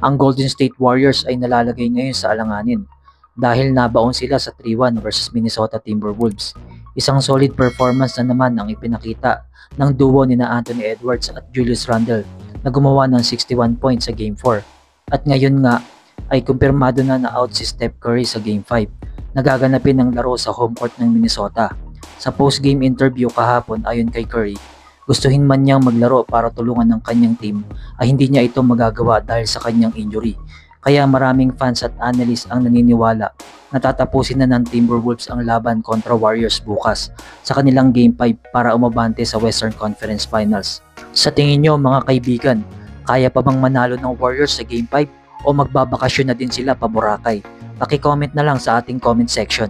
Ang Golden State Warriors ay nalalagay ngayon sa alanganin dahil nabaon sila sa 3-1 versus Minnesota Timberwolves. Isang solid performance na naman ang ipinakita ng duo ni na Anthony Edwards at Julius Randle na gumawa ng 61 points sa Game 4. At ngayon nga ay kumpirmado na out si Steph Curry sa Game 5 na gaganapin ng laro sa home court ng Minnesota. Sa post-game interview kahapon ayon kay Curry, gustuhin man niyang maglaro para tulungan ng kanyang team ay hindi niya ito magagawa dahil sa kanyang injury. Kaya maraming fans at analysts ang naniniwala na tatapusin na ng Timberwolves ang laban kontra Warriors bukas sa kanilang Game 5 para umabante sa Western Conference Finals. Sa tingin nyo mga kaibigan, kaya pa bang manalo ng Warriors sa Game 5 o magbabakasyon na din sila pa Boracay? Paki-comment na lang sa ating comment section.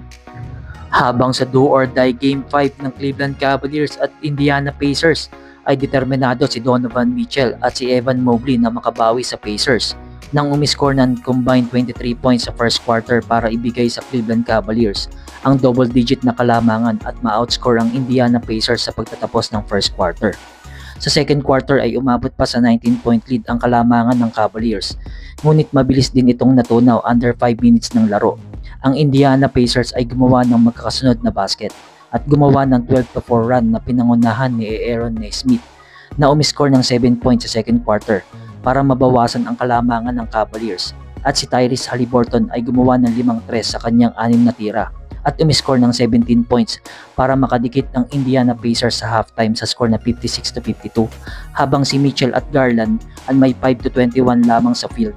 Habang sa do or die Game 5 ng Cleveland Cavaliers at Indiana Pacers ay determinado si Donovan Mitchell at si Evan Mobley na makabawi sa Pacers nang umiscore ng combined 23 points sa first quarter para ibigay sa Cleveland Cavaliers ang double-digit na kalamangan at ma-outscore ang Indiana Pacers sa pagtatapos ng first quarter. Sa second quarter ay umabot pa sa 19-point lead ang kalamangan ng Cavaliers, ngunit mabilis din itong natunaw under 5 minutes ng laro. Ang Indiana Pacers ay gumawa ng magkakasunod na basket at gumawa ng 12-4 run na pinangunahan ni Aaron Nesmith na umiscore ng 7 points sa second quarter para mabawasan ang kalamangan ng Cavaliers, at si Tyrese Haliburton ay gumawa ng 5 tres sa kanyang 6 na tira at umiscore ng 17 points para makadikit ang Indiana Pacers sa halftime sa score na 56-52, habang si Mitchell at Garland ay may 5-21 lamang sa field.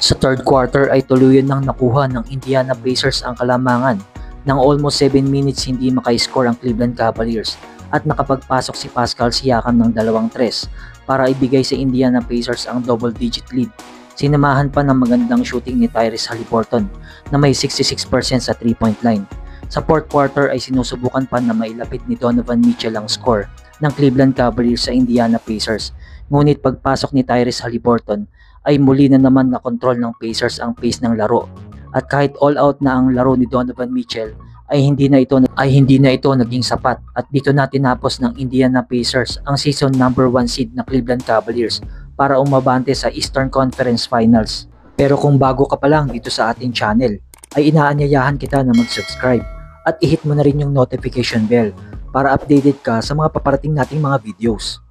Sa third quarter ay tuluyan nang nakuha ng Indiana Pacers ang kalamangan nang almost 7 minutes hindi maka-score ang Cleveland Cavaliers at nakapagpasok si Pascal Siakam ng 2 tres para ibigay sa Indiana Pacers ang double-digit lead. Sinamahan pa ng magandang shooting ni Tyrese Haliburton na may 66% sa 3-point line. Sa fourth quarter ay sinusubukan pa na mailapit ni Donovan Mitchell ang score ng Cleveland Cavaliers sa Indiana Pacers. Ngunit pagpasok ni Tyrese Haliburton ay muli na naman na control ng Pacers ang pace ng laro. At kahit all out na ang laro ni Donovan Mitchell ay hindi na ito naging sapat, at dito na tinapos ng Indiana Pacers ang season number 1 seed na Cleveland Cavaliers para umabante sa Eastern Conference Finals. Pero kung bago ka pa lang dito sa ating channel, ay inaanyayahan kita na mag-subscribe at i-hit mo na rin yung notification bell para updated ka sa mga paparating nating mga videos.